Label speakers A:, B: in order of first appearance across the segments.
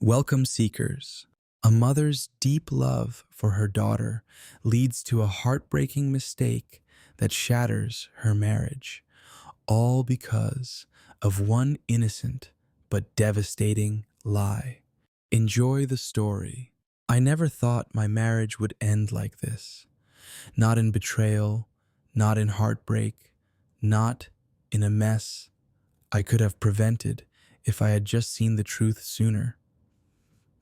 A: Welcome, seekers. A mother's deep love for her daughter leads to a heartbreaking mistake that shatters her marriage, all because of one innocent but devastating lie. Enjoy the story. I never thought my marriage would end like this. Not in betrayal, not in heartbreak, not in a mess I could have prevented if I had just seen the truth sooner.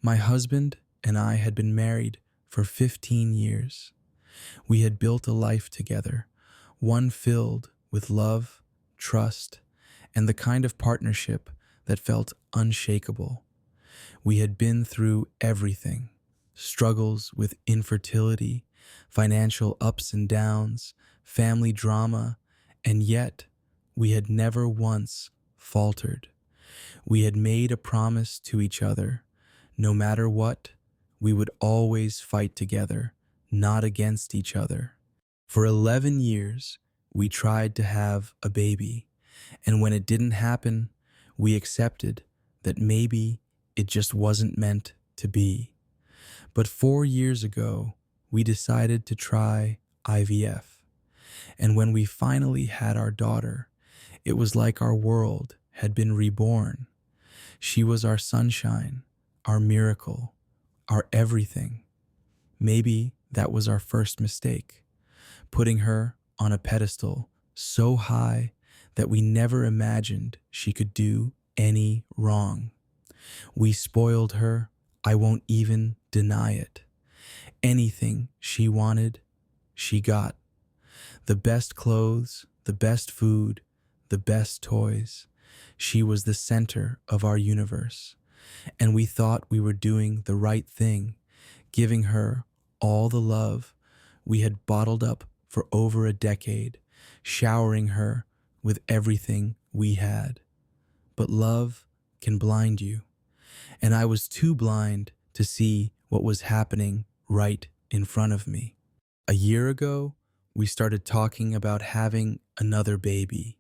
A: My husband and I had been married for 15 years. We had built a life together, one filled with love, trust, and the kind of partnership that felt unshakable. We had been through everything: struggles with infertility, financial ups and downs, family drama, and yet we had never once faltered. We had made a promise to each other: no matter what, we would always fight together, not against each other. For 11 years, we tried to have a baby, and when it didn't happen, we accepted that maybe it just wasn't meant to be. But 4 years ago, we decided to try IVF. And when we finally had our daughter, it was like our world had been reborn. She was our sunshine, our miracle, our everything. Maybe that was our first mistake, putting her on a pedestal so high that we never imagined she could do any wrong. We spoiled her, I won't even deny it. Anything she wanted, she got. The best clothes, the best food, the best toys. She was the center of our universe, and we thought we were doing the right thing, giving her all the love we had bottled up for over a decade, showering her with everything we had. But love can blind you, and I was too blind to see what was happening right in front of me. A year ago, we started talking about having another baby.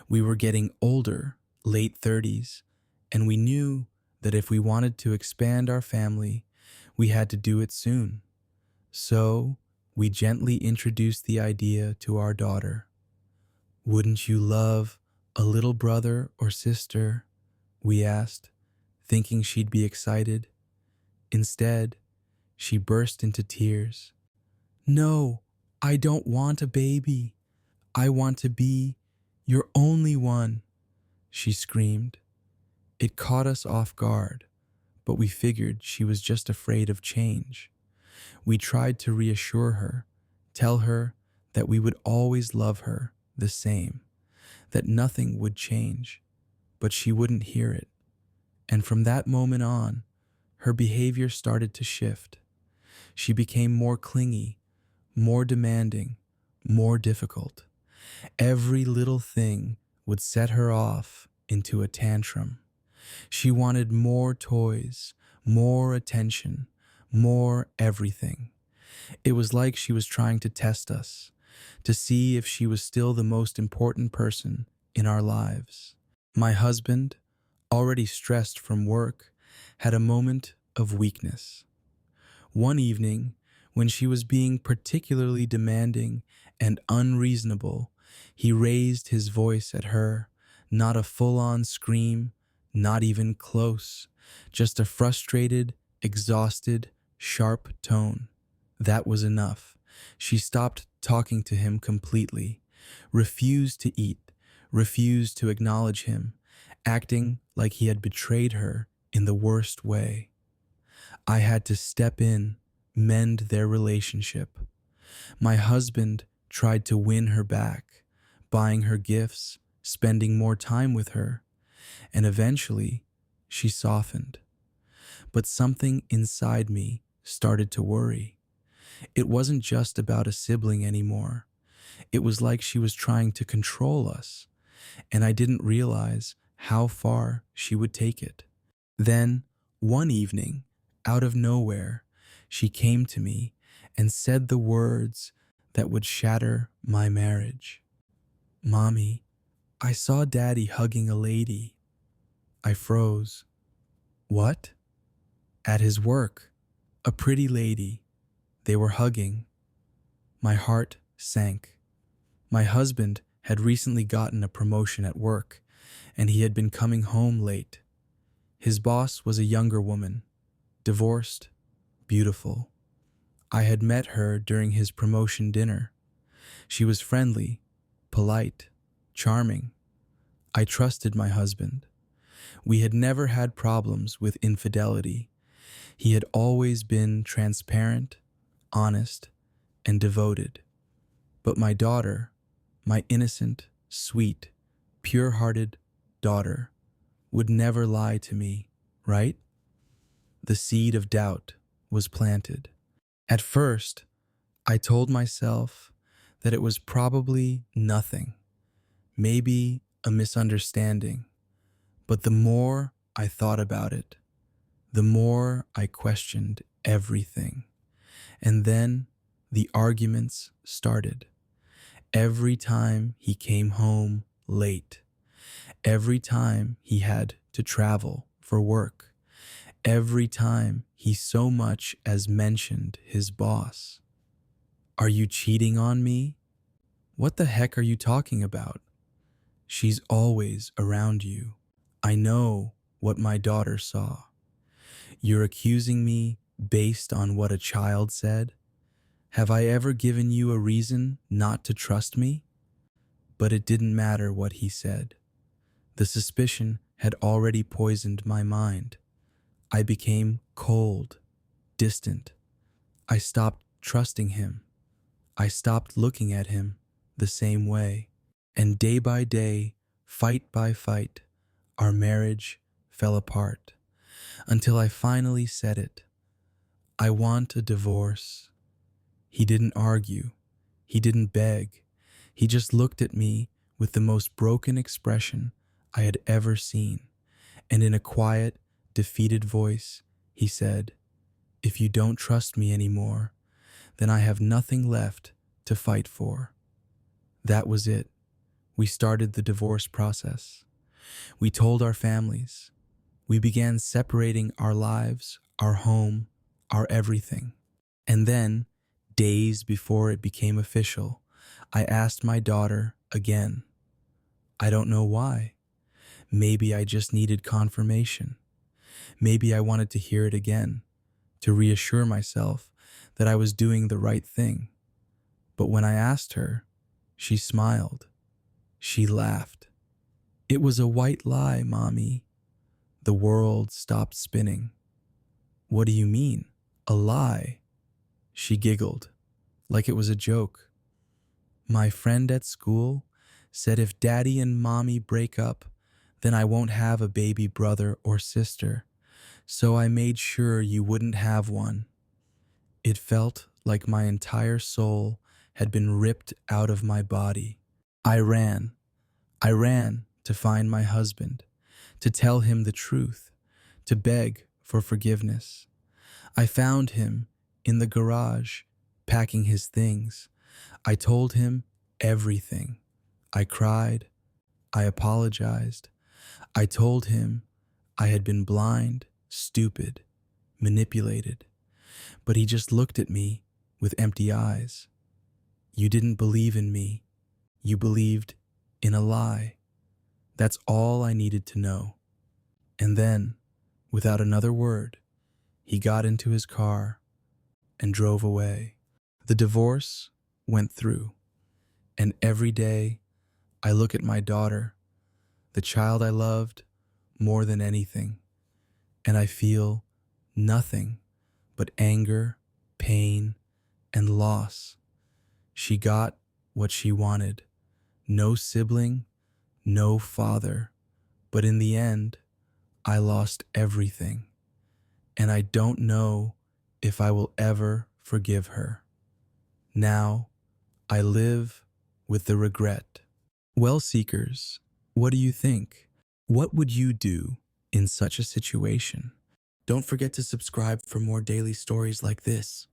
A: We were getting older, late 30s, and we knew that if we wanted to expand our family, we had to do it soon. So, we gently introduced the idea to our daughter. "Wouldn't you love a little brother or sister?" we asked, thinking she'd be excited. Instead, she burst into tears. "No, I don't want a baby. I want to be your only one," she screamed. It caught us off guard, but we figured she was just afraid of change. We tried to reassure her, tell her that we would always love her the same, that nothing would change, but she wouldn't hear it. And from that moment on, her behavior started to shift. She became more clingy, more demanding, more difficult. Every little thing would set her off into a tantrum. She wanted more toys, more attention, more everything. It was like she was trying to test us, to see if she was still the most important person in our lives. My husband, already stressed from work, had a moment of weakness. One evening, when she was being particularly demanding and unreasonable, he raised his voice at her, not a full-on scream, not even close, just a frustrated, exhausted, sharp tone. That was enough. She stopped talking to him completely, refused to eat, refused to acknowledge him, acting like he had betrayed her in the worst way. I had to step in, mend their relationship. My husband tried to win her back, buying her gifts, spending more time with her, and eventually she softened. But something inside me started to worry. It wasn't just about a sibling anymore. It was like she was trying to control us, and I didn't realize how far she would take it. Then, one evening, out of nowhere, she came to me and said the words that would shatter my marriage. "Mommy, I saw Daddy hugging a lady." I froze. "What?" At his work, a pretty lady. They were hugging. My heart sank. My husband had recently gotten a promotion at work, and he had been coming home late. His boss was a younger woman, divorced, beautiful. I had met her during his promotion dinner. She was friendly, polite, charming. I trusted my husband. We had never had problems with infidelity. He had always been transparent, honest, and devoted. But my daughter, my innocent, sweet, pure-hearted daughter, would never lie to me, right? The seed of doubt was planted. At first, I told myself that it was probably nothing, maybe a misunderstanding. But the more I thought about it, the more I questioned everything. And then the arguments started. Every time he came home late, every time he had to travel for work, every time he so much as mentioned his boss. Are you cheating on me? What the heck are you talking about? She's always around you. I know what my daughter saw. You're accusing me based on what a child said? Have I ever given you a reason not to trust me? But it didn't matter what he said. The suspicion had already poisoned my mind. I became cold, distant. I stopped trusting him. I stopped looking at him the same way. And day by day, fight by fight, our marriage fell apart until I finally said it. I want a divorce. He didn't argue. He didn't beg. He just looked at me with the most broken expression I had ever seen. And in a quiet, defeated voice, he said, "If you don't trust me anymore, then I have nothing left to fight for." That was it. We started the divorce process. We told our families. We began separating our lives, our home, our everything. And then, days before it became official, I asked my daughter again. I don't know why. Maybe I just needed confirmation. Maybe I wanted to hear it again, to reassure myself that I was doing the right thing. But when I asked her, she smiled. She laughed. "It was a white lie, Mommy." The world stopped spinning. "What do you mean? A lie?" She giggled, like it was a joke. "My friend at school said if Daddy and Mommy break up, then I won't have a baby brother or sister, so I made sure you wouldn't have one." It felt like my entire soul had been ripped out of my body. I ran. I ran to find my husband, to tell him the truth, to beg for forgiveness. I found him in the garage, packing his things. I told him everything. I cried. I apologized. I told him I had been blind, stupid, manipulated. But he just looked at me with empty eyes. "You didn't believe in me. You believed in a lie." That's all I needed to know. And then, without another word, he got into his car and drove away. The divorce went through, and every day I look at my daughter, the child I loved more than anything, and I feel nothing but anger, pain, and loss. She got what she wanted. No sibling, no father. But in the end, I lost everything. And I don't know if I will ever forgive her. Now, I live with the regret. Well, seekers, what do you think? What would you do in such a situation? Don't forget to subscribe for more daily stories like this.